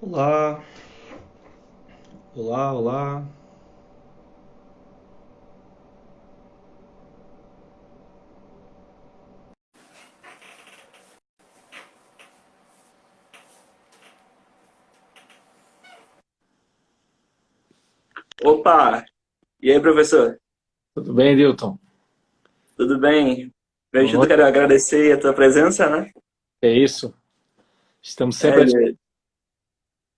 Olá, olá, olá. Opa! E aí, professor? Tudo bem, Dilton? Tudo bem? Primeiro de tudo, Oi, quero agradecer a tua presença, né? é isso. Estamos sempre à É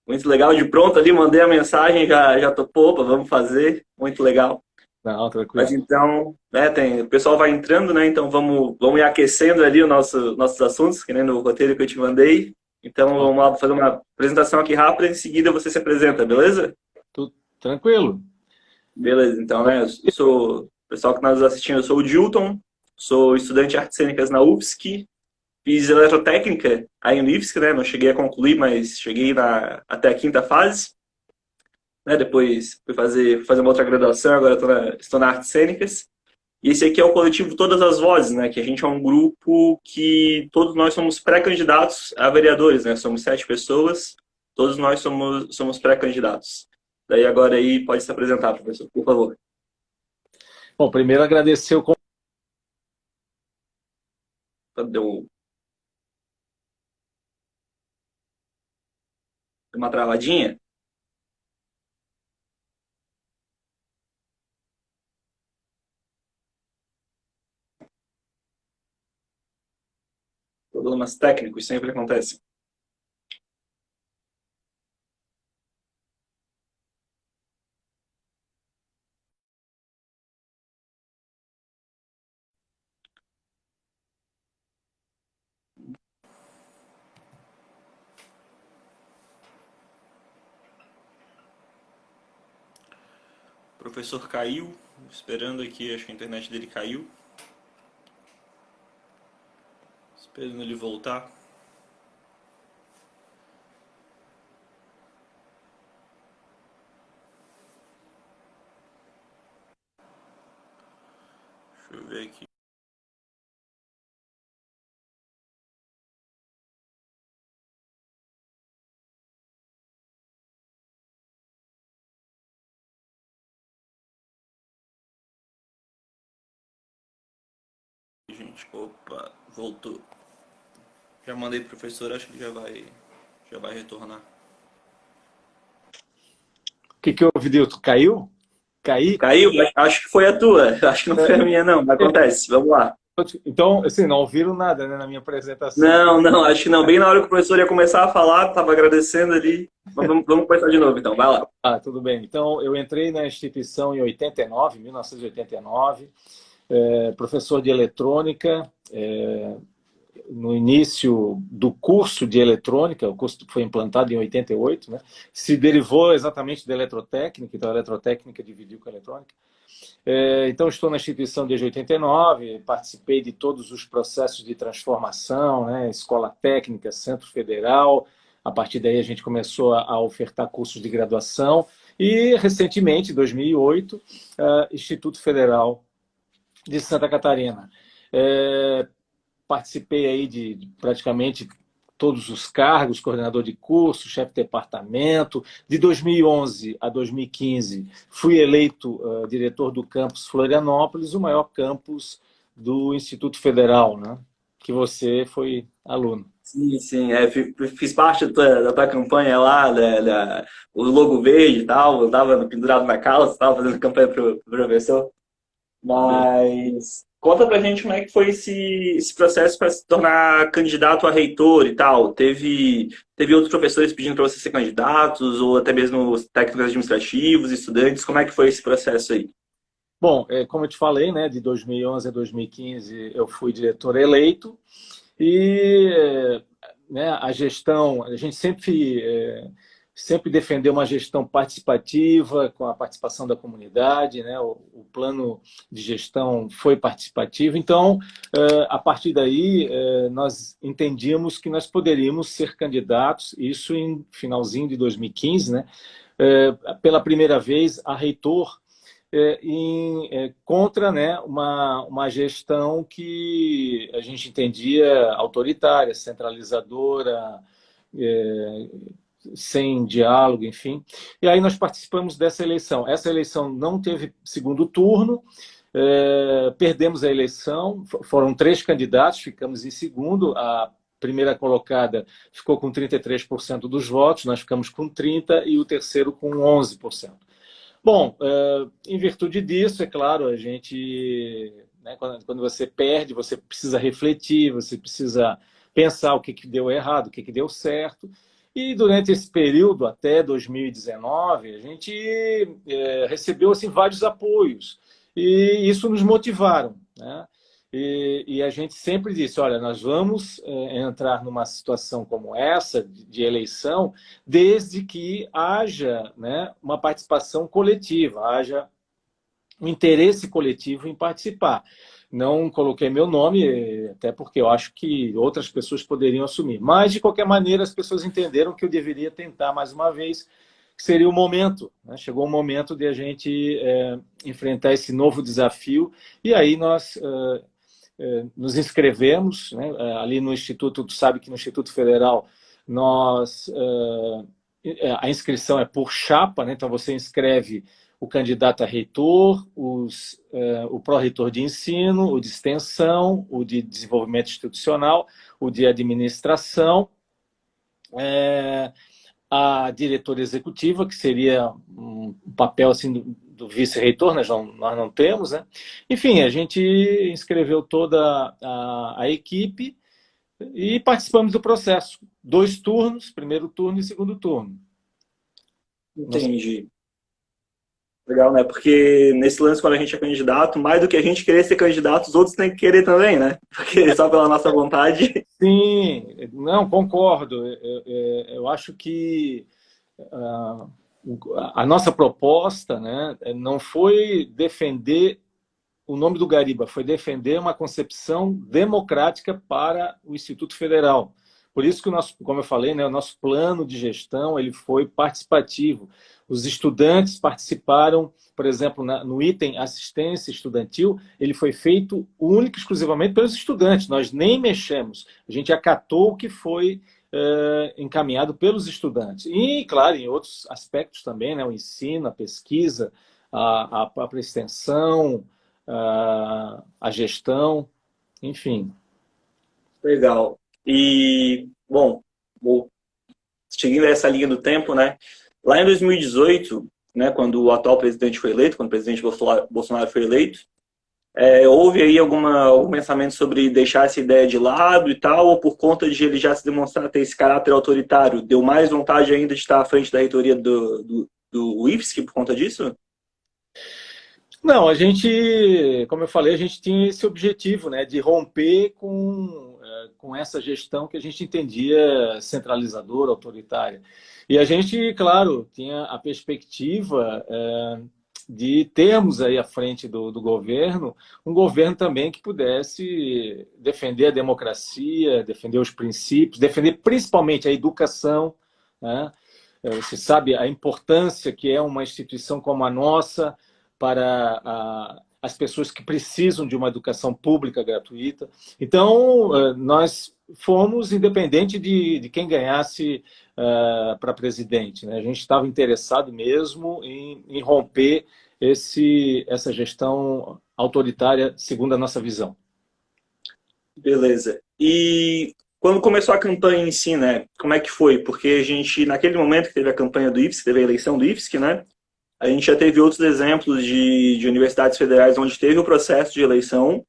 muito legal, de pronto ali, mandei a mensagem, já topou, opa, vamos fazer, muito legal. Não, Mas tranquilo. então, né, o pessoal vai entrando, né? Então vamos ir aquecendo ali nossos assuntos, que nem no roteiro que eu te mandei. Então vamos Ok. lá fazer uma apresentação aqui rápida, em seguida você se apresenta, beleza? Tudo tranquilo. Beleza, então, né? Eu sou, pessoal que nós assistindo, eu sou o Dilton, sou estudante de artes cênicas na UFSC. Fiz eletrotécnica aí no IFSC, né? Não cheguei a concluir, mas cheguei até a quinta fase. Né? Depois fui fazer uma outra graduação, agora estou na artes cênicas. E esse aqui é o coletivo Todas as Vozes, né? Que a gente é um grupo que todos nós somos pré-candidatos a vereadores, né? Somos 7 pessoas, todos nós somos pré-candidatos. Daí agora aí pode se apresentar, professor, por favor. Bom, primeiro agradecer o Deu uma travadinha? Problemas técnicos sempre acontecem. O professor caiu, esperando aqui, acho que a internet dele caiu. Esperando ele voltar. Deixa eu ver aqui. Gente, opa, voltou. Já mandei pro professor, acho que ele já vai retornar. que houve, Dilton. Caiu? Caí? Caiu? Acho que foi a tua. Acho que não foi a minha, não. Mas É, acontece. Vamos lá. então, assim, não ouviram nada, né, na minha apresentação. Não, não, acho que não. Bem na hora que o professor ia começar a falar, estava agradecendo ali. Mas vamos começar de novo, então. Vai lá. Ah, tudo bem. Então, eu entrei na instituição em 89, 1989, professor de eletrônica, no início do curso de eletrônica, o curso foi implantado em 88, né? Se derivou exatamente da eletrotécnica, então a eletrotécnica dividiu com a eletrônica. Então, estou na instituição desde 89, participei de todos os processos de transformação, né? Escola técnica, Centro Federal. A partir daí, a gente começou a ofertar cursos de graduação. E, recentemente, em 2008, Instituto Federal de Santa Catarina. Participei aí de praticamente todos os cargos, coordenador de curso, chefe de departamento. De 2011 a 2015, fui eleito diretor do campus Florianópolis, o maior campus do Instituto Federal, né? Que você foi aluno. Sim, sim. Fiz parte da tua campanha lá, o logo verde e tal. Eu estava pendurado na calça, estava fazendo campanha pro professor. Mas conta pra gente como é que foi esse processo para se tornar candidato a reitor e tal. Teve outros professores pedindo para você ser candidatos, ou até mesmo os técnicos administrativos, estudantes. Como é que foi esse processo aí? Bom, como eu te falei, né, de 2011 a 2015 eu fui diretor eleito e né, a gestão, a gente sempre defendeu uma gestão participativa, com a participação da comunidade, né, o plano de gestão foi participativo, então, a partir daí, nós entendíamos que nós poderíamos ser candidatos, isso em finalzinho de 2015, né, pela primeira vez, a reitor contra, né, uma gestão que a gente entendia autoritária, centralizadora, é, sem diálogo, enfim. E aí nós participamos dessa eleição. Essa eleição não teve segundo turno, perdemos a eleição, foram 3 candidatos, ficamos em segundo, a primeira colocada ficou com 33% dos votos, nós ficamos com 30% e o terceiro com 11%. Bom, em virtude disso, é claro, a gente, né, quando você perde, você precisa refletir, você precisa pensar o que deu errado, o que deu certo. E durante esse período, até 2019, a gente recebeu assim, vários apoios. E isso nos motivaram, né? E a gente sempre disse, olha, nós vamos entrar numa situação como essa, de eleição, desde que haja, né, uma participação coletiva, haja um interesse coletivo em participar. Não coloquei meu nome, até porque eu acho que outras pessoas poderiam assumir. Mas, de qualquer maneira, as pessoas entenderam que eu deveria tentar mais uma vez, que seria o momento, né? Chegou o momento de a gente enfrentar esse novo desafio, e aí nós nos inscrevemos, né, ali no Instituto. Tu sabe que no Instituto Federal a inscrição é por chapa, né? Então você inscreve o candidato a reitor, o pró-reitor de ensino, o de extensão, o de desenvolvimento institucional, o de administração, a diretora executiva, que seria um papel assim do vice-reitor, nós não temos, né? Enfim, a gente inscreveu toda a equipe e participamos do processo. 2 turnos, primeiro turno e segundo turno. Entendi. Legal, né? Porque nesse lance, quando a gente é candidato, mais do que a gente querer ser candidato, os outros têm que querer também, né? Porque só pela nossa vontade. Sim, não, concordo. Eu acho que a nossa proposta, né, não foi defender o nome do Gariba, foi defender uma concepção democrática para o Instituto Federal. Por isso que o nosso, como eu falei, né, o nosso plano de gestão ele foi participativo. Os estudantes participaram, por exemplo, no item assistência estudantil, ele foi feito único e exclusivamente pelos estudantes. Nós nem mexemos. A gente acatou o que foi encaminhado pelos estudantes. E, claro, em outros aspectos também, né, o ensino, a pesquisa, a própria extensão, a gestão, enfim. Legal. E, bom, seguindo essa linha do tempo, né? Lá em 2018, né, quando o atual presidente foi eleito, quando o presidente Bolsonaro foi eleito, houve aí algum pensamento sobre deixar essa ideia de lado e tal, ou por conta de ele já se demonstrar ter esse caráter autoritário, deu mais vontade ainda de estar à frente da reitoria do IFSC por conta disso? Não, a gente, como eu falei, a gente tinha esse objetivo, né, de romper com essa gestão que a gente entendia centralizadora, autoritária. E a gente, claro, tinha a perspectiva de termos aí à frente do governo, um governo também que pudesse defender a democracia, defender os princípios, defender principalmente a educação, né? Você sabe a importância que é uma instituição como a nossa para as pessoas que precisam de uma educação pública gratuita. Então, nós fomos independente de quem ganhasse para presidente, né? A gente estava interessado mesmo em romper essa gestão autoritária, segundo a nossa visão. Beleza. E quando começou a campanha em si, né? Como é que foi? Porque a gente, naquele momento que teve a campanha do IFSC, teve a eleição do IFSC, né? A gente já teve outros exemplos de universidades federais onde teve o processo de eleição,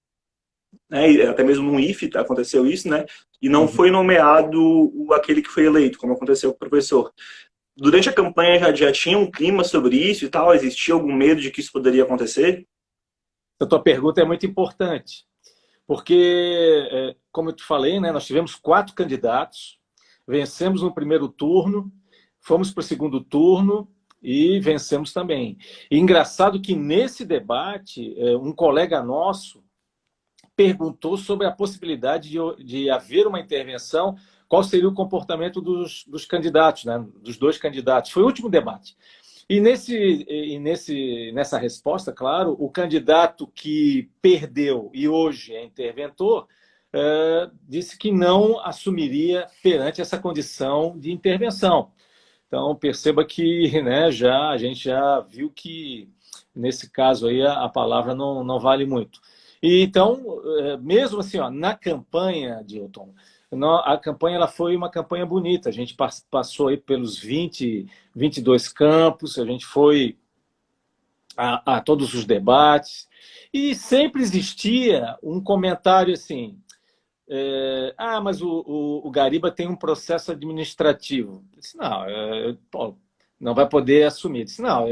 né? E até mesmo no IFE aconteceu isso, né? E não foi nomeado aquele que foi eleito, como aconteceu com o professor. Durante a campanha já tinha um clima sobre isso e tal? Existia algum medo de que isso poderia acontecer? A tua pergunta é muito importante, porque, como eu te falei, né, nós tivemos 4 candidatos, vencemos no primeiro turno, fomos para o segundo turno e vencemos também. E engraçado que nesse debate, um colega nosso perguntou sobre a possibilidade de haver uma intervenção, qual seria o comportamento dos candidatos, né, dos 2 candidatos. Foi o último debate. E nessa resposta, claro, o candidato que perdeu e hoje é interventor disse que não assumiria perante essa condição de intervenção. Então, perceba que, né, a gente já viu que, nesse caso aí, a palavra não vale muito. E, então, mesmo assim, ó, na campanha, Dilton, a campanha ela foi uma campanha bonita. A gente passou aí pelos 22 campos, a gente foi a todos os debates, e sempre existia um comentário assim, mas o Gariba tem um processo administrativo. Eu disse, não, pô, não vai poder assumir. Eu disse, não,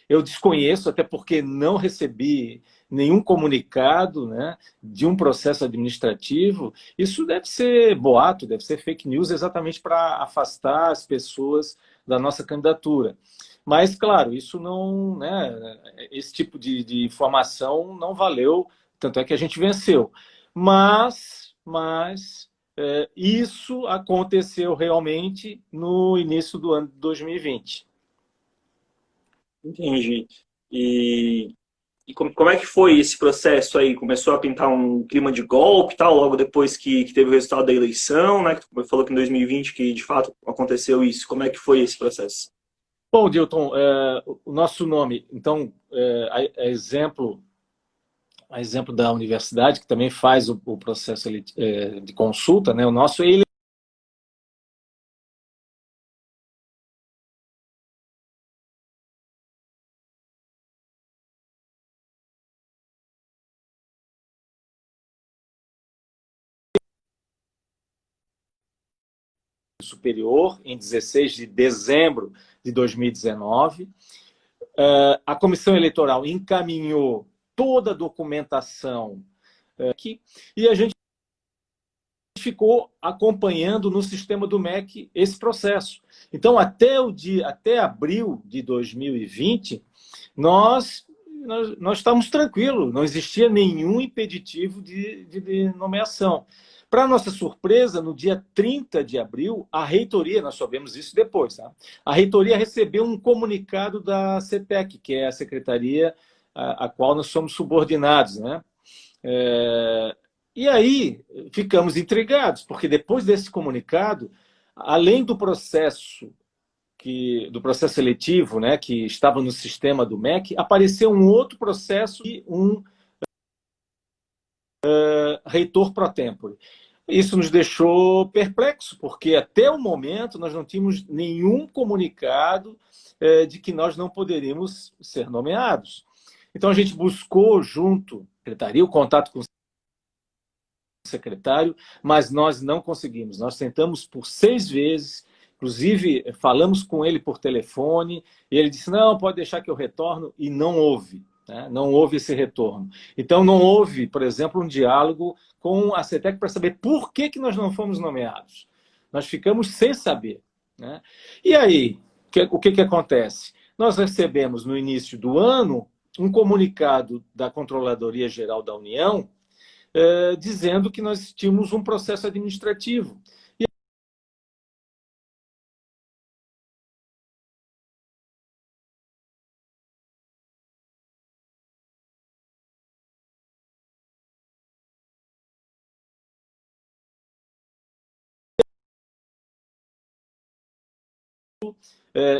eu desconheço, até porque não recebi nenhum comunicado, né, de um processo administrativo. Isso deve ser boato, deve ser fake news, exatamente para afastar as pessoas da nossa candidatura. Mas, claro, isso não, né, esse tipo de informação não valeu, tanto é que a gente venceu. Mas isso aconteceu realmente no início do ano de 2020. Entendi. E, e como é que foi esse processo aí? Começou a pintar um clima de golpe, tal, logo depois que teve o resultado da eleição, né? Que tu falou que em 2020 que de fato aconteceu isso. Como é que foi esse processo? Bom, Dilton, o nosso nome, então, a exemplo da universidade, que também faz o processo de consulta, né? O nosso é superior, em 16 de dezembro de 2019. A comissão eleitoral encaminhou toda a documentação aqui, e a gente ficou acompanhando no sistema do MEC esse processo. Então, até abril de 2020, nós estávamos tranquilos, não existia nenhum impeditivo de nomeação. Para nossa surpresa, no dia 30 de abril, a reitoria, nós soubemos isso depois, tá? A reitoria recebeu um comunicado da CETEC, que é a secretaria a qual nós somos subordinados, né? E aí ficamos intrigados, porque depois desse comunicado, além do processo seletivo, né, que estava no sistema do MEC, apareceu um outro processo e um reitor pro tempore. Isso nos deixou perplexos, porque até o momento nós não tínhamos nenhum comunicado de que nós não poderíamos ser nomeados. Então a gente buscou junto à secretaria o contato com o secretário, mas nós não conseguimos. Nós tentamos por 6 vezes, inclusive falamos com ele por telefone, e ele disse, não, pode deixar que eu retorno, e não houve. Né? Não houve esse retorno. Então não houve, por exemplo, um diálogo com a CETEC para saber por que nós não fomos nomeados. Nós ficamos sem saber. Né? E aí, o que acontece? Nós recebemos no início do ano um comunicado da Controladoria Geral da União dizendo que nós tínhamos um processo administrativo.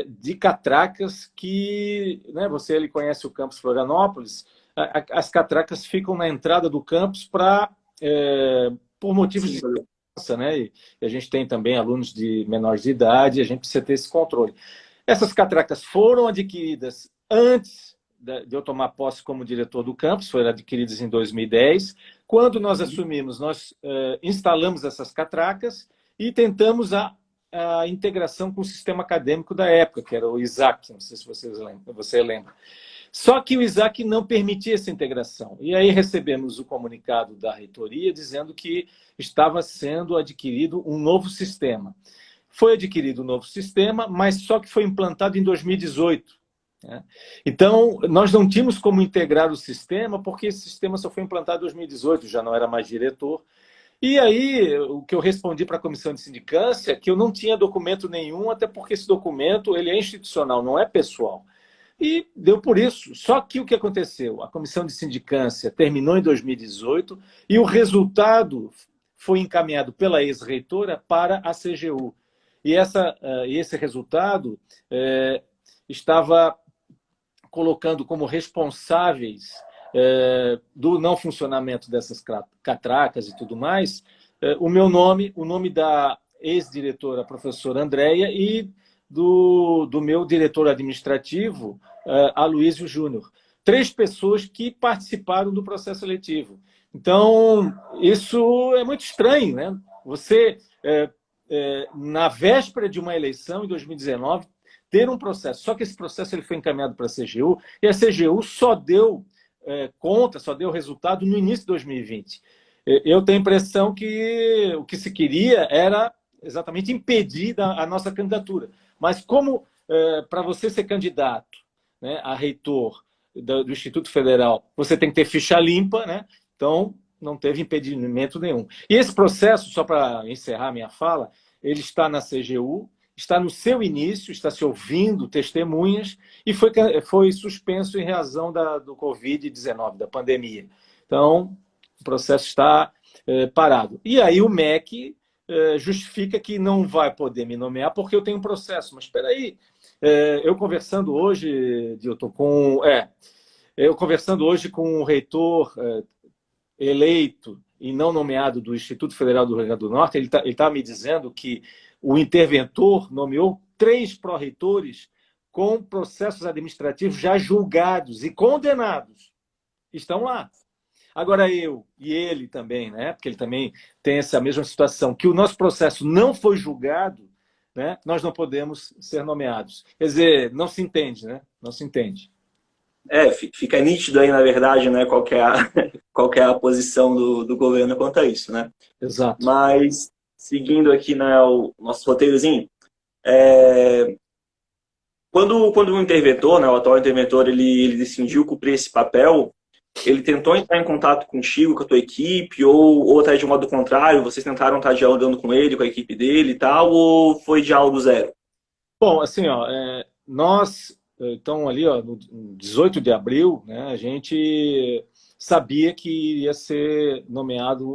De catracas que, né, você ele conhece o campus Florianópolis, as catracas ficam na entrada do campus por motivos de segurança, né? E a gente tem também alunos de menores de idade, a gente precisa ter esse controle. Essas catracas foram adquiridas antes de eu tomar posse como diretor do campus, foram adquiridas em 2010. Quando nós assumimos, nós instalamos essas catracas e tentamos a integração com o sistema acadêmico da época, que era o ISAC, não sei se você lembra. Só que o ISAC não permitia essa integração. E aí recebemos o comunicado da reitoria dizendo que estava sendo adquirido um novo sistema. Foi adquirido um novo sistema, mas só que foi implantado em 2018. Né? Então, nós não tínhamos como integrar o sistema, porque esse sistema só foi implantado em 2018, já não era mais diretor. E aí, o que eu respondi para a comissão de sindicância é que eu não tinha documento nenhum, até porque esse documento ele é institucional, não é pessoal. E deu por isso. Só que o que aconteceu? A comissão de sindicância terminou em 2018 e o resultado foi encaminhado pela ex-reitora para a CGU. E esse resultado estava colocando como responsáveis do não funcionamento dessas catracas e tudo mais, o meu nome, o nome da ex-diretora, professora Andréia, e do meu diretor administrativo, Aloysio Júnior. 3 pessoas que participaram do processo seletivo. Então, isso é muito estranho, né? Você, na véspera de uma eleição, em 2019, ter um processo. Só que esse processo ele foi encaminhado para a CGU, e a CGU só deu conta, só deu resultado no início de 2020. Eu tenho a impressão que o que se queria era exatamente impedir a nossa candidatura. Mas como para você ser candidato, né, a reitor do Instituto Federal, você tem que ter ficha limpa, né? Então não teve impedimento nenhum. E esse processo, só para encerrar minha fala, ele está na CGU, está no seu início, está se ouvindo testemunhas e foi suspenso em razão do Covid-19, da pandemia. Então, o processo está parado. E aí o MEC justifica que não vai poder me nomear porque eu tenho um processo. Mas espera aí, eu conversando hoje, Dilton, eu conversando hoje com o reitor eleito e não nomeado do Instituto Federal do Rio Grande do Norte, ele tá me dizendo que o interventor nomeou 3 pró-reitores com processos administrativos já julgados e condenados. Estão lá. Agora eu e ele também, né? Porque ele também tem essa mesma situação, que o nosso processo não foi julgado, né? Nós não podemos ser nomeados. Quer dizer, não se entende, né? Não se entende. Fica nítido aí, na verdade, né, qual que é qual que é a posição do governo quanto a isso, né? Exato. Mas, seguindo aqui, né, o nosso roteirozinho, quando o interventor, né, o atual interventor, ele decidiu cumprir esse papel, ele tentou entrar em contato contigo, com a tua equipe, ou até de modo contrário, vocês tentaram estar dialogando com ele, com a equipe dele e tal, ou foi diálogo zero? Bom, assim, ó, nós, então, ali, ó, no 18 de abril, né, a gente sabia que iria ser nomeado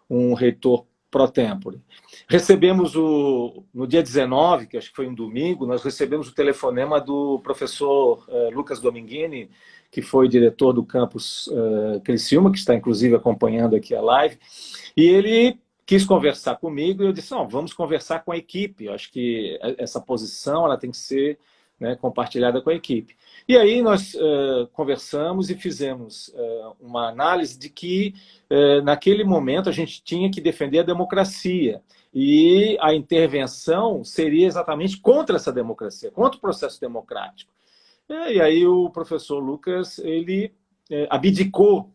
um reitor pro tempore. Recebemos no dia 19, que acho que foi um domingo, nós recebemos o telefonema do professor Lucas Dominguini, que foi diretor do campus Criciúma, que está inclusive acompanhando aqui a live, e ele quis conversar comigo e eu disse, não, vamos conversar com a equipe, eu acho que essa posição ela tem que ser, né, compartilhada com a equipe. E aí nós conversamos e fizemos uma análise de que naquele momento a gente tinha que defender a democracia e a intervenção seria exatamente contra essa democracia, contra o processo democrático. E aí o professor Lucas ele abdicou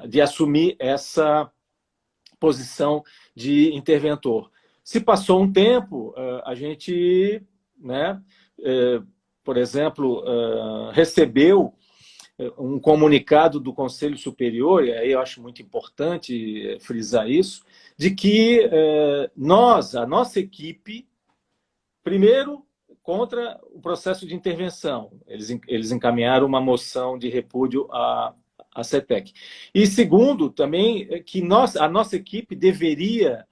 de assumir essa posição de interventor. Se passou um tempo, a gente, né, por exemplo, recebeu um comunicado do Conselho Superior, e aí eu acho muito importante frisar isso, de que a nossa equipe, primeiro, contra o processo de intervenção. Eles encaminharam uma moção de repúdio à CETEC. E segundo, também, que a nossa equipe deveria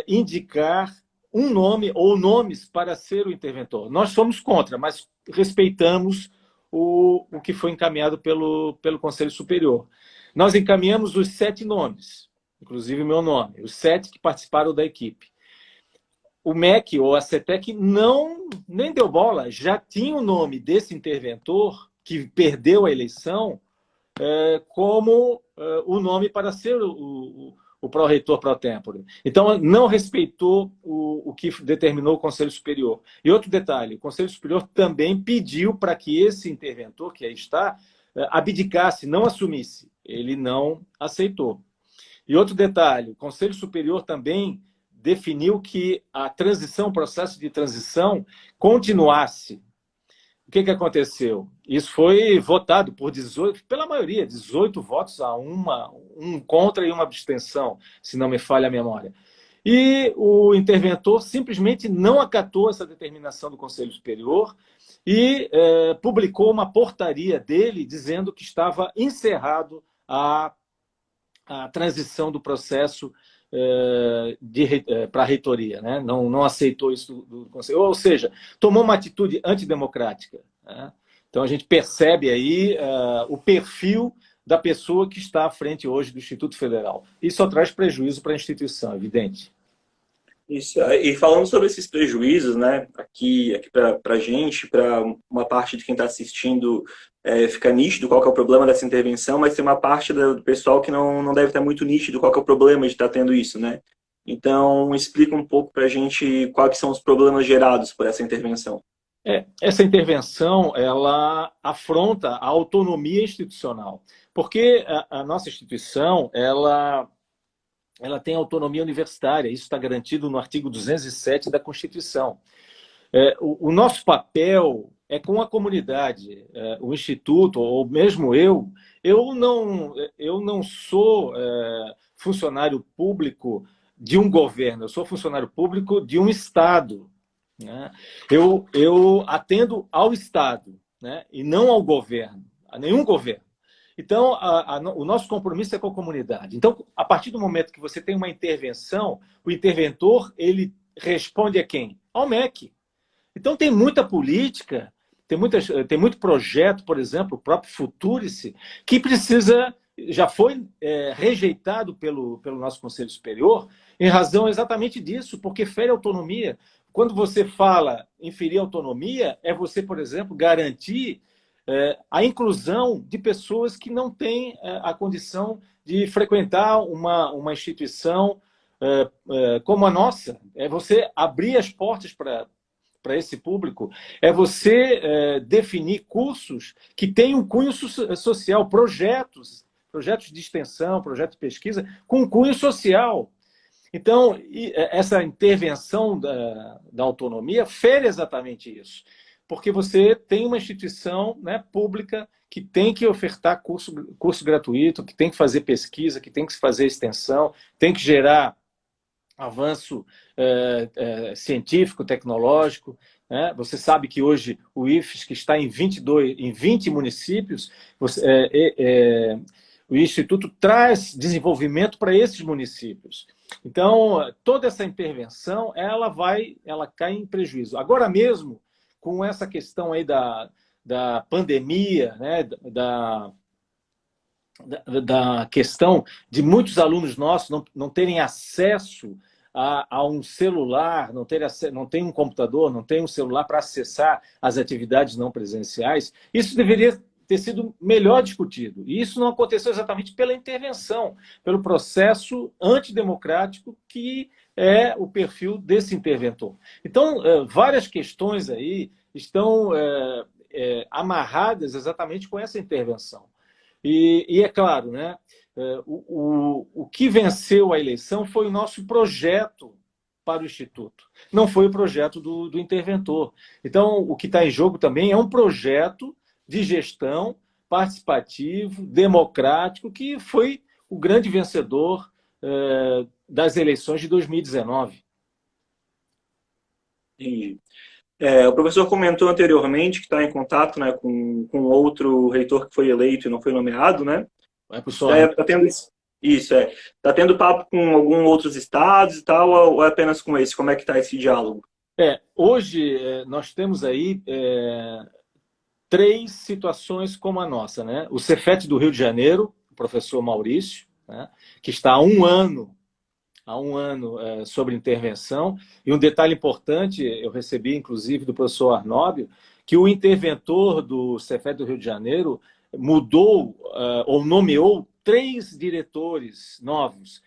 indicar um nome ou nomes para ser o interventor. Nós somos contra, mas respeitamos o que foi encaminhado pelo Conselho Superior. Nós encaminhamos os 7 nomes, inclusive o meu nome, os 7 que participaram da equipe. O MEC ou a CETEC nem deu bola, já tinha o nome desse interventor que perdeu a eleição como o nome para ser o pró-reitor pro tempore. Então, não respeitou o que determinou o Conselho Superior. E outro detalhe, o Conselho Superior também pediu para que esse interventor, que aí está, abdicasse, não assumisse. Ele não aceitou. E outro detalhe, o Conselho Superior também definiu que a transição, o processo de transição, continuasse. O que aconteceu? Isso foi votado por 18, pela maioria, 18 votos a um contra e uma abstenção, se não me falha a memória. E o interventor simplesmente não acatou essa determinação do Conselho Superior e publicou uma portaria dele dizendo que estava encerrado a transição do processo para a reitoria, né? Não aceitou isso do Conselho. Ou seja, tomou uma atitude antidemocrática. Né? Então, a gente percebe aí o perfil da pessoa que está à frente hoje do Instituto Federal. Isso só traz prejuízo para a instituição, evidente. Isso. E falando sobre esses prejuízos, né, aqui para a gente, para uma parte de quem está assistindo, fica nítido qual que é o problema dessa intervenção, mas tem uma parte do pessoal que não deve estar muito nítido qual que é o problema de estar tendo isso, né? Então, explica um pouco para a gente quais são os problemas gerados por essa intervenção. Essa intervenção, ela afronta a autonomia institucional, porque a nossa instituição, ela tem autonomia universitária, isso está garantido no artigo 207 da Constituição. O nosso papel é com a comunidade, o Instituto, ou mesmo eu não sou funcionário público de um governo, eu sou funcionário público de um Estado. Né? Eu atendo ao Estado, né? E não ao governo, a nenhum governo. Então, o nosso compromisso é com a comunidade. Então, a partir do momento que você tem uma intervenção, o interventor, ele responde a quem? Ao MEC. Então, tem muita política, tem muito projeto, por exemplo, o próprio Futurice, que precisa, já foi rejeitado pelo nosso Conselho Superior, em razão exatamente disso, porque fere a autonomia. Quando você fala em ferir autonomia, é você, por exemplo, garantir a inclusão de pessoas que não têm a condição de frequentar uma instituição como a nossa. É você abrir as portas para esse público, é você definir cursos que tenham cunho social, projetos de extensão, projetos de pesquisa com cunho social. Então, essa intervenção da autonomia fere exatamente isso, porque você tem uma instituição, né, pública que tem que ofertar curso gratuito, que tem que fazer pesquisa, que tem que fazer extensão, tem que gerar avanço científico, tecnológico. Né? Você sabe que hoje o IFES, que está em 20 municípios, o Instituto traz desenvolvimento para esses municípios. Então, toda essa intervenção, ela cai em prejuízo. Agora mesmo, com essa questão aí da pandemia, né, da questão de muitos alunos nossos não terem acesso a um celular, não tem um computador, não tem um celular para acessar as atividades não presenciais, isso deveria ter sido melhor discutido. E isso não aconteceu exatamente pela intervenção, pelo processo antidemocrático que é o perfil desse interventor. Então, várias questões aí estão amarradas exatamente com essa intervenção. E é claro, né, o que venceu a eleição foi o nosso projeto para o Instituto, não foi o projeto do interventor. Então, o que está em jogo também é um projeto de gestão participativo, democrático, que foi o grande vencedor das eleições de 2019. Entendi. O professor comentou anteriormente que está em contato, né, com outro reitor que foi eleito e não foi nomeado, né? Tá tendo isso, Tá tendo papo com alguns outros estados e tal, ou é apenas com esse? Como é que está esse diálogo? Hoje nós temos aí 3 situações como a nossa, né? O Cefet do Rio de Janeiro, o professor Maurício, né, que está há um ano sobre intervenção. E um detalhe importante, eu recebi inclusive do professor Arnóbio, que o interventor do Cefet do Rio de Janeiro mudou ou nomeou 3 diretores novos,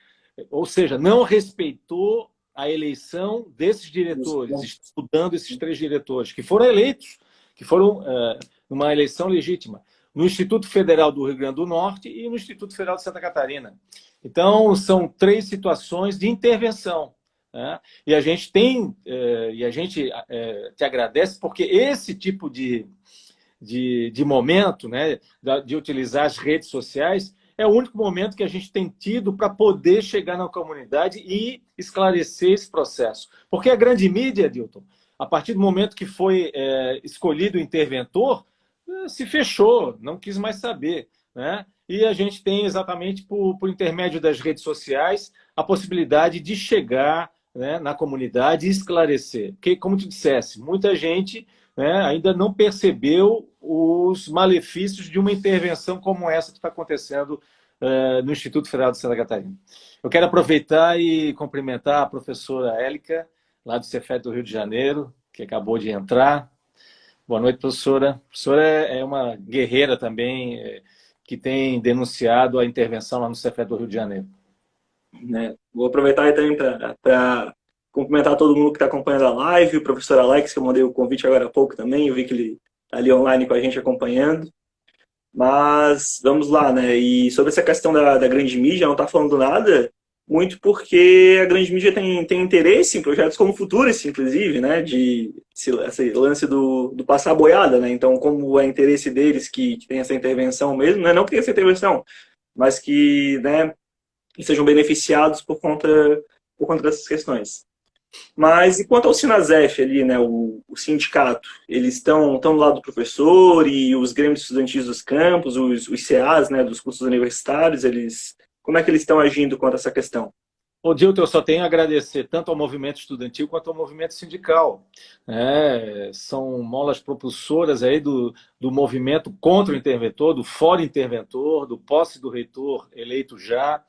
ou seja, não respeitou a eleição desses diretores, estudando esses 3 diretores, que foram eleitos, que foram numa eleição legítima, no Instituto Federal do Rio Grande do Norte e no Instituto Federal de Santa Catarina. Então, são 3 situações de intervenção. Né? E a gente te agradece, porque esse tipo de momento, né, de utilizar as redes sociais, é o único momento que a gente tem tido para poder chegar na comunidade e esclarecer esse processo. Porque a grande mídia, Dilton, a partir do momento que foi escolhido o interventor, se fechou, não quis mais saber. né? E a gente tem exatamente por intermédio das redes sociais a possibilidade de chegar, né, na comunidade e esclarecer. Porque, como tu dissesse, muita gente, né, ainda não percebeu os malefícios de uma intervenção como essa que está acontecendo no Instituto Federal de Santa Catarina. Eu quero aproveitar e cumprimentar a professora Élica, lá do Cefet do Rio de Janeiro, que acabou de entrar. Boa noite, professora. A professora é uma guerreira também, que tem denunciado a intervenção lá no Cefet do Rio de Janeiro. Né? Vou aproveitar aí também para cumprimentar todo mundo que está acompanhando a live, o professor Alex, que eu mandei o convite agora há pouco também, eu vi que ele está ali online com a gente acompanhando. Mas vamos lá, né? E sobre essa questão da grande mídia, não está falando nada, muito porque a grande mídia tem interesse em projetos como Futurist, inclusive, né? Esse lance do passar a boiada, né? Então, como é interesse deles que tem essa intervenção mesmo, né? Não que tenha essa intervenção, mas que, né, que sejam beneficiados por conta dessas questões. Mas e quanto ao Sinasef ali, né, o sindicato, eles estão do lado do professor e os grêmios estudantis dos campos, os CAs, né, dos cursos universitários, como é que eles estão agindo quanto a essa questão? Ô, Dilton, eu só tenho a agradecer tanto ao movimento estudantil quanto ao movimento sindical. São molas propulsoras aí do movimento contra o interventor, do fora interventor, do posse do reitor eleito já.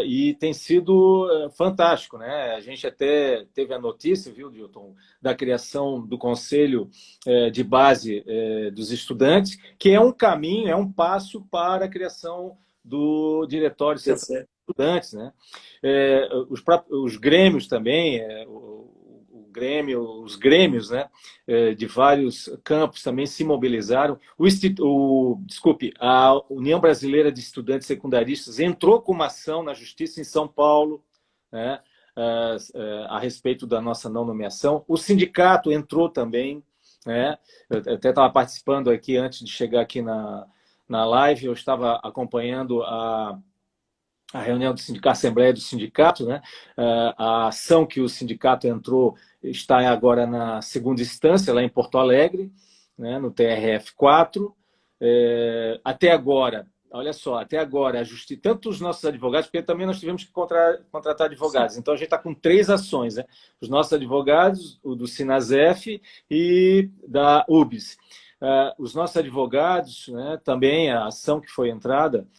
E tem sido fantástico, né? A gente até teve a notícia, viu, Dilton, da criação do Conselho de Base dos Estudantes, que é um caminho, é um passo para a criação do Diretório Central dos Estudantes, né? Os grêmios também, os grêmios, né, de vários campos também se mobilizaram. A União Brasileira de Estudantes Secundaristas entrou com uma ação na Justiça em São Paulo, né, a respeito da nossa não nomeação. O sindicato entrou também, né? Eu até estava participando aqui antes de chegar aqui na live, eu estava acompanhando a reunião do sindicato, a assembleia do sindicato, né? A ação que o sindicato entrou está agora na segunda instância, lá em Porto Alegre, né? No TRF4. Até agora, olha só, até agora, a justiça, tanto os nossos advogados, porque também nós tivemos que contratar advogados, então a gente está com 3 ações, né? Os nossos advogados, o do Sinasef e da UBS. Os nossos advogados, né, também a ação que foi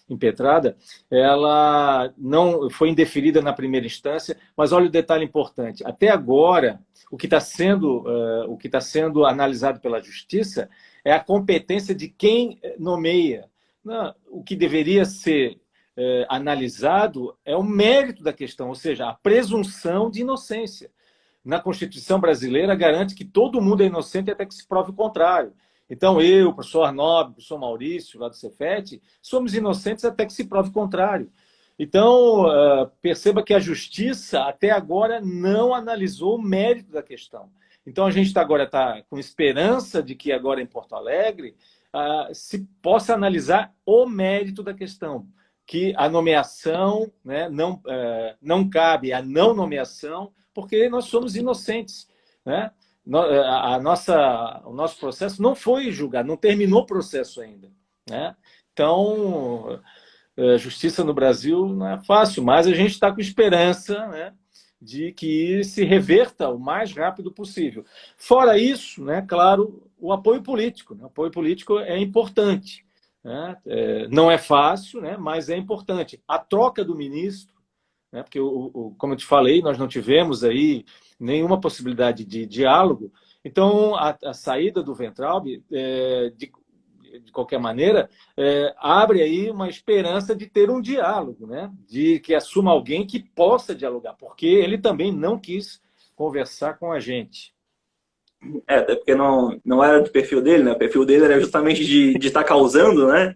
impetrada, ela não foi indeferida na primeira instância, mas olha o detalhe importante. Até agora, o que está sendo analisado pela Justiça é a competência de quem nomeia. Não, o que deveria ser analisado é o mérito da questão, ou seja, a presunção de inocência. Na Constituição brasileira garante que todo mundo é inocente até que se prove o contrário. Então, eu, o professor Arnob, o professor Maurício, lá do Cefet, somos inocentes até que se prove o contrário. Então, perceba que a Justiça, até agora, não analisou o mérito da questão. Então, a gente agora está com esperança de que agora em Porto Alegre se possa analisar o mérito da questão, que a nomeação, né, não cabe a não nomeação, porque nós somos inocentes, né? O nosso processo não foi julgado, não terminou o processo ainda, né? Então, a justiça no Brasil não é fácil, mas a gente está com esperança, né, de que se reverta o mais rápido possível. Fora isso, né, claro, o apoio político. O apoio político é importante, né? Não é fácil, né, mas é importante. A troca do ministro, né, porque, como eu te falei, nós não tivemos aí nenhuma possibilidade de diálogo. Então, a saída do Weintraub, de qualquer maneira, abre aí uma esperança de ter um diálogo, né? De que assuma alguém que possa dialogar, porque ele também não quis conversar com a gente. Até porque não era do perfil dele, né? O perfil dele era justamente de estar causando, né?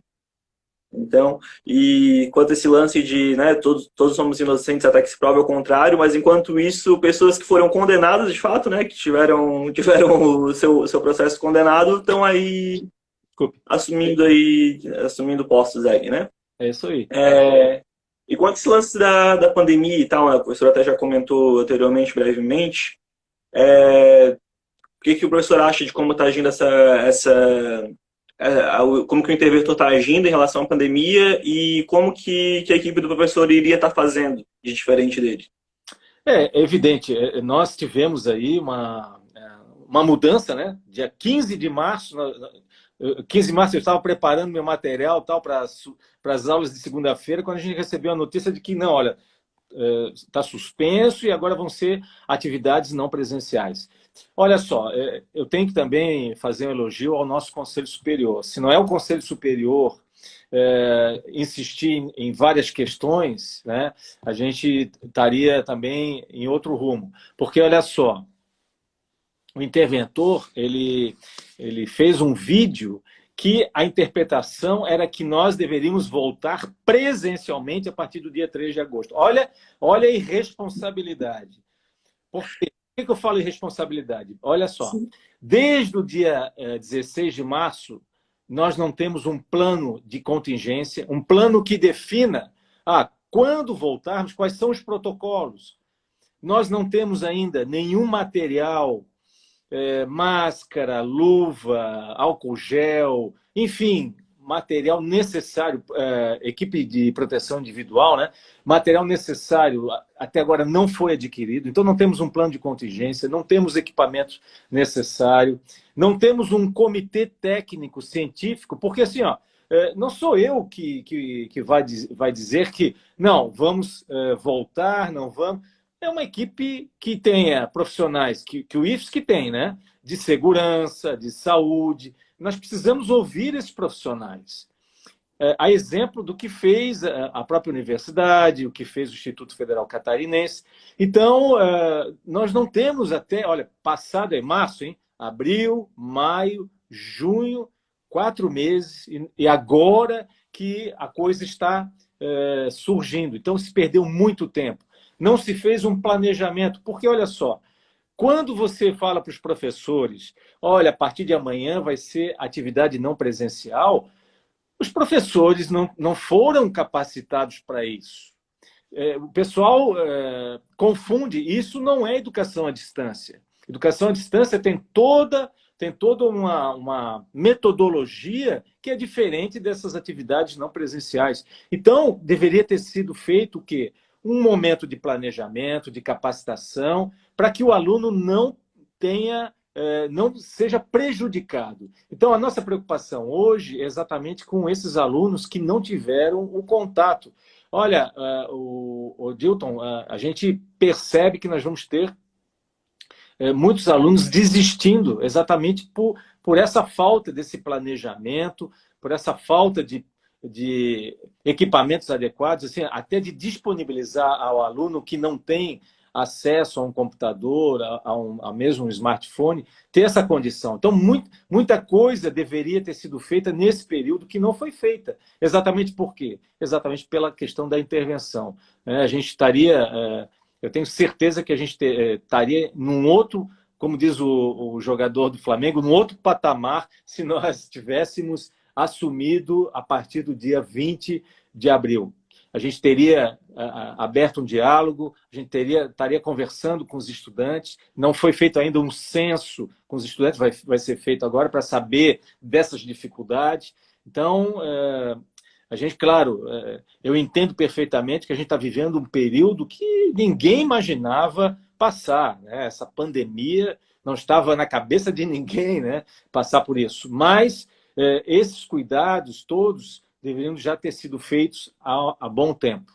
Então, e quanto a esse lance de, né, todos somos inocentes até que se prove ao contrário, mas enquanto isso, pessoas que foram condenadas de fato, né, que tiveram o seu processo condenado, estão aí assumindo postos aí, né? É isso aí. E quanto a esse lance da pandemia e tal, né, o professor até já comentou anteriormente, brevemente, o que o professor acha de como está agindo como que o interventor está agindo em relação à pandemia e como que a equipe do professor iria estar fazendo de diferente dele. É evidente, nós tivemos aí uma mudança, né? Dia 15 de março, 15 de março eu estava preparando meu material tal para as aulas de segunda-feira, quando a gente recebeu a notícia de que não, olha, está suspenso e agora vão ser atividades não presenciais. Olha só, eu tenho que também fazer um elogio ao nosso Conselho Superior. Se não é o Conselho Superior insistir em várias questões, né, a gente estaria também em outro rumo. Porque, olha só, o interventor ele fez um vídeo que a interpretação era que nós deveríamos voltar presencialmente a partir do dia 3 de agosto. Olha a irresponsabilidade. Por quê? Por que eu falo irresponsabilidade? Olha só, Sim. desde o dia 16 de março, nós não temos um plano de contingência, um plano que defina quando voltarmos, quais são os protocolos. Nós não temos ainda nenhum material, máscara, luva, álcool gel, enfim, material necessário, equipe de proteção individual, né? Material necessário até agora não foi adquirido, então não temos um plano de contingência, não temos equipamentos necessários, não temos um comitê técnico científico, porque assim, não sou eu que vai dizer que não, vamos voltar, não vamos. É uma equipe que tenha profissionais, que o IFSC tem, né? De segurança, de saúde. Nós precisamos ouvir esses profissionais. A exemplo do que fez a própria universidade, o que fez o Instituto Federal Catarinense. Então, nós não temos olha, passado é março, hein? Abril, maio, junho, 4 meses, e agora que a coisa está surgindo. Então, se perdeu muito tempo. Não se fez um planejamento, porque, olha só, quando você fala para os professores, olha, a partir de amanhã vai ser atividade não presencial, os professores não foram capacitados para isso. O pessoal confunde, isso não é educação à distância. Educação à distância tem toda uma metodologia que é diferente dessas atividades não presenciais. Então, deveria ter sido feito o quê? Um momento de planejamento, de capacitação, para que o aluno não seja prejudicado. Então, a nossa preocupação hoje é exatamente com esses alunos que não tiveram o contato. Olha, o Dilton, a gente percebe que nós vamos ter muitos alunos desistindo exatamente por essa falta desse planejamento, por essa falta de equipamentos adequados, assim, até de disponibilizar ao aluno que não tem acesso a um computador, a mesmo um smartphone, ter essa condição. Então, muita coisa deveria ter sido feita nesse período que não foi feita. Exatamente por quê? Exatamente pela questão da intervenção. A gente estaria... eu tenho certeza que a gente estaria num outro, como diz o jogador do Flamengo, num outro patamar se nós tivéssemos assumido a partir do dia 20 de abril. A gente teria aberto um diálogo, a gente estaria conversando com os estudantes. Não foi feito ainda um censo com os estudantes, vai ser feito agora para saber dessas dificuldades. Então, a gente, claro, eu entendo perfeitamente que a gente está vivendo um período que ninguém imaginava passar, né? Essa pandemia não estava na cabeça de ninguém, né, passar por isso. Mas esses cuidados todos deveriam já ter sido feitos há bom tempo.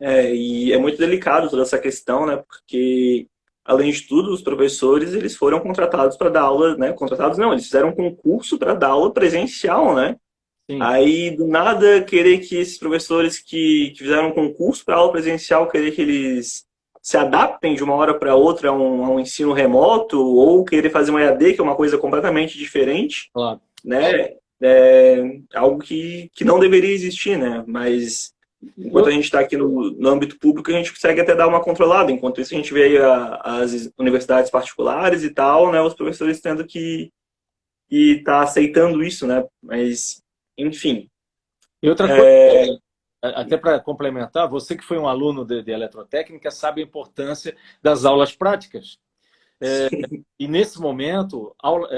E é muito delicado toda essa questão, né? Porque, além de tudo, os professores eles foram contratados para dar aula, né? Contratados não, eles fizeram um concurso para dar aula presencial, né? Sim. Aí, do nada, querer que esses professores que fizeram um concurso para aula presencial, querer que eles se adaptem de uma hora para outra a um ensino remoto, ou querer fazer um EAD, que é uma coisa completamente diferente, Claro. Né? É algo que não deveria existir, né? Mas enquanto a gente está aqui no âmbito público, a gente consegue até dar uma controlada. Enquanto isso, a gente vê aí as universidades particulares e tal, né? Os professores tendo que tá aceitando isso, né? Mas, enfim. E outra coisa, até para complementar, você que foi um aluno de eletrotécnica sabe a importância das aulas práticas. E nesse momento,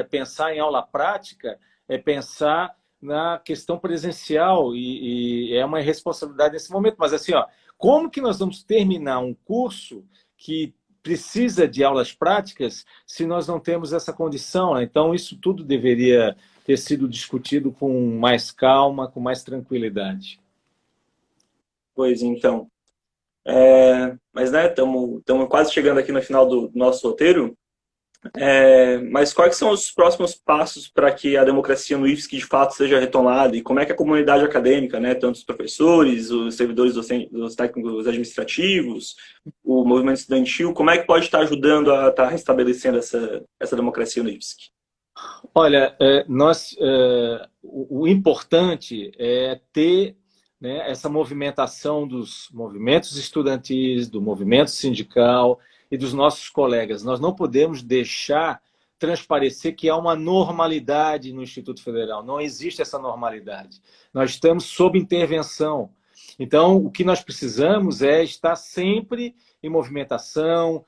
pensar em aula prática é pensar na questão presencial e é uma irresponsabilidade nesse momento. Mas assim, ó, como que nós vamos terminar um curso que precisa de aulas práticas se nós não temos essa condição, né? Então, isso tudo deveria ter sido discutido com mais calma, com mais tranquilidade. Pois então. Mas, né, estamos quase chegando aqui no final do nosso roteiro. Mas quais são os próximos passos para que a democracia no IFSC de fato seja retomada? E como é que a comunidade acadêmica, né, tanto os professores, os servidores docentes, os técnicos administrativos, o movimento estudantil, como é que pode estar ajudando a estar restabelecendo essa democracia no IFSC? Olha, o importante é ter, né, essa movimentação dos movimentos estudantis, do movimento sindical e dos nossos colegas. Nós não podemos deixar transparecer que há uma normalidade no Instituto Federal. Não existe essa normalidade. Nós estamos sob intervenção. Então, o que nós precisamos é estar sempre em movimentação,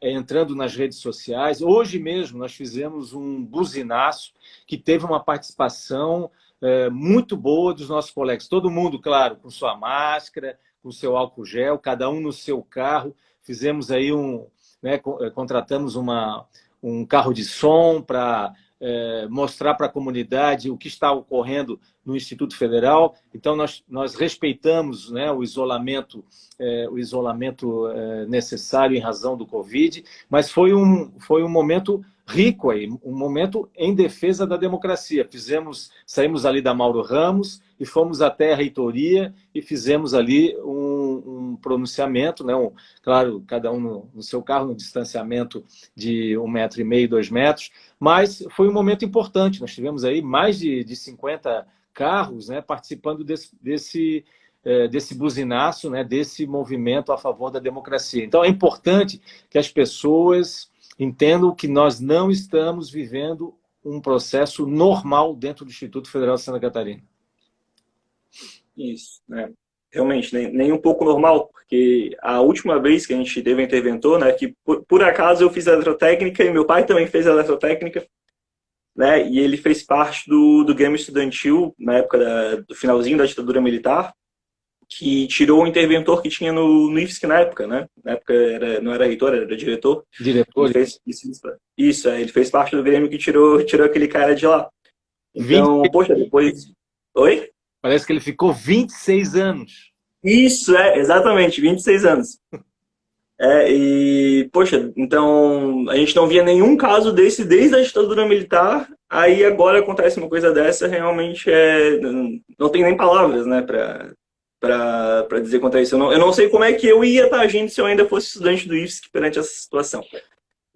entrando nas redes sociais. Hoje mesmo nós fizemos um buzinaço que teve uma participação muito boa dos nossos colegas. Todo mundo, claro, com sua máscara, com seu álcool gel, cada um no seu carro. Fizemos aí contratamos um carro de som para mostrar para a comunidade o que está ocorrendo no Instituto Federal. Então, nós respeitamos, né, o isolamento necessário em razão do Covid, mas foi um momento rico aí, um momento em defesa da democracia. Saímos ali da Mauro Ramos e fomos até a reitoria e fizemos ali um pronunciamento, né? Claro, cada um no seu carro, no distanciamento de 1,5 m, 2 metros, mas foi um momento importante. Nós tivemos aí mais de 50 carros, né, participando desse buzinaço, né, desse movimento a favor da democracia. Então, é importante que as pessoas entendam que nós não estamos vivendo um processo normal dentro do Instituto Federal de Santa Catarina. Isso, né? Realmente, nem um pouco normal, porque a última vez que a gente teve um interventor, né, que por acaso eu fiz eletrotécnica e meu pai também fez eletrotécnica, né, e ele fez parte do Grêmio Estudantil na época do finalzinho da ditadura militar, que tirou o interventor que tinha no IFSC na época, né? Na época não era reitor, era diretor. Diretor? Ele fez parte do Grêmio que tirou aquele cara de lá. Então, poxa, depois... Oi? Parece que ele ficou 26 anos. Isso, exatamente, 26 anos. Poxa, então, a gente não via nenhum caso desse desde a ditadura militar, aí agora acontece uma coisa dessa, realmente não tem nem palavras, né, para dizer quanto a isso. Eu não sei como é que eu ia estar agindo se eu ainda fosse estudante do IFSC perante essa situação.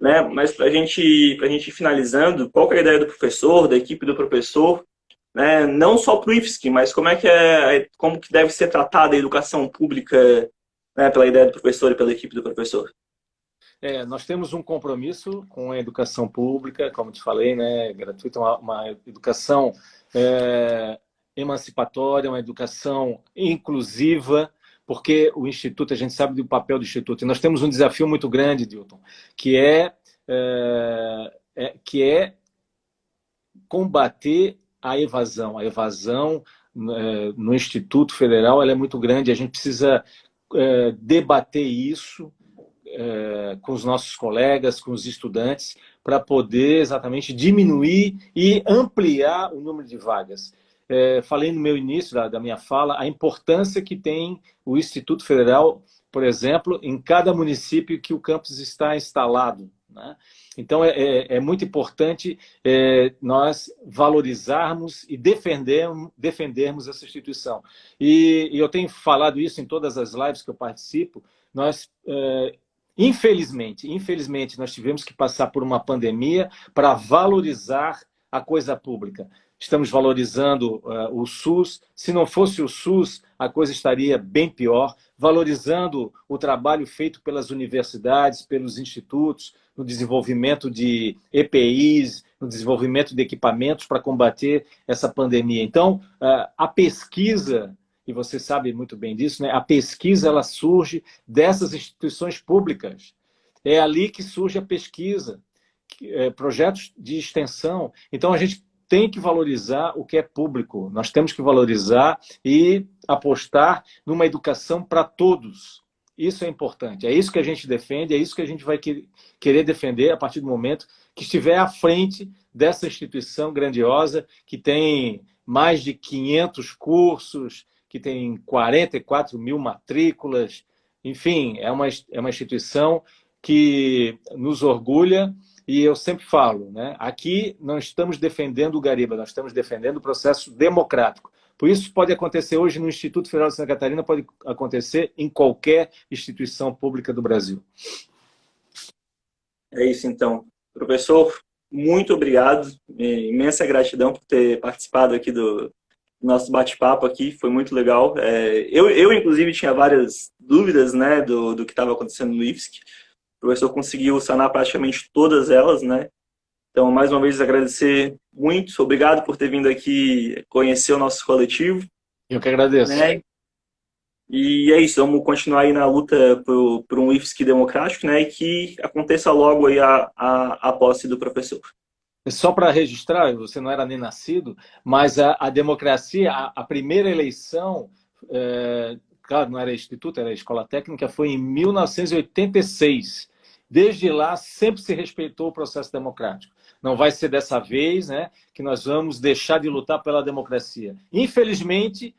Né? Mas para a gente ir finalizando, qual que é a ideia do professor, da equipe do professor, né? Não só para o IFSC, mas como que deve ser tratada a educação pública, né, pela ideia do professor e pela equipe do professor? Nós temos um compromisso com a educação pública, como te falei, né, gratuita, uma educação emancipatória, uma educação inclusiva, porque o Instituto, a gente sabe do papel do Instituto, e nós temos um desafio muito grande, Dilton, que é combater a evasão. A evasão no Instituto Federal ela é muito grande, a gente precisa debater isso com os nossos colegas, com os estudantes, para poder exatamente diminuir e ampliar o número de vagas. Falei no meu início da minha fala a importância que tem o Instituto Federal, por exemplo, em cada município que o campus está instalado, né? Então, é muito importante nós valorizarmos e defendermos essa instituição. E eu tenho falado isso em todas as lives que eu participo. Nós, infelizmente, nós tivemos que passar por uma pandemia para valorizar a coisa pública. Estamos valorizando o SUS. Se não fosse o SUS, a coisa estaria bem pior. Valorizando o trabalho feito pelas universidades, pelos institutos, no desenvolvimento de EPIs, no desenvolvimento de equipamentos para combater essa pandemia. Então, a pesquisa, e você sabe muito bem disso, né? A pesquisa ela surge dessas instituições públicas. É ali que surge a pesquisa, projetos de extensão. Então, a gente tem que valorizar o que é público. Nós temos que valorizar e apostar numa educação para todos. Isso é importante. É isso que a gente defende, é isso que a gente vai querer defender a partir do momento que estiver à frente dessa instituição grandiosa que tem mais de 500 cursos, que tem 44 mil matrículas. Enfim, é uma instituição que nos orgulha. E eu sempre falo, né? Aqui não estamos defendendo o Gariba, nós estamos defendendo o processo democrático. Por isso pode acontecer hoje no Instituto Federal de Santa Catarina, pode acontecer em qualquer instituição pública do Brasil. É isso, então. Professor, muito obrigado. Imensa gratidão por ter participado aqui do nosso bate-papo aqui. Foi muito legal. Eu, inclusive, tinha várias dúvidas, né, do que estava acontecendo no IFSC. O professor conseguiu sanar praticamente todas elas, né? Então, mais uma vez, agradecer muito. Obrigado por ter vindo aqui conhecer o nosso coletivo. Eu que agradeço. Né? E é isso, vamos continuar aí na luta por um IFSC democrático, né? E que aconteça logo aí a posse do professor. Só para registrar, você não era nem nascido, mas a democracia, a primeira eleição, claro, não era instituto, era escola técnica, foi em 1986. Desde lá, sempre se respeitou o processo democrático. Não vai ser dessa vez, né, que nós vamos deixar de lutar pela democracia. Infelizmente,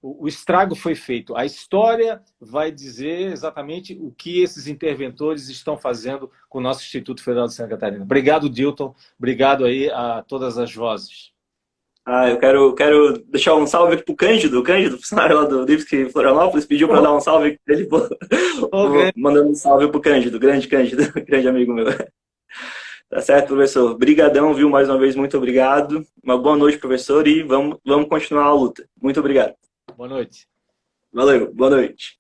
o estrago foi feito. A história vai dizer exatamente o que esses interventores estão fazendo com o nosso Instituto Federal de Santa Catarina. Obrigado, Dilton. Obrigado aí a todas as vozes. Eu quero deixar um salve aqui pro Cândido, funcionário lá do IFSC Florianópolis, pediu para dar um salve aqui ele, mandando um salve pro Cândido, grande Cândido, grande amigo meu. Tá certo, professor? Brigadão, viu? Mais uma vez, muito obrigado. Uma boa noite, professor, e vamos continuar a luta. Muito obrigado. Boa noite. Valeu, boa noite.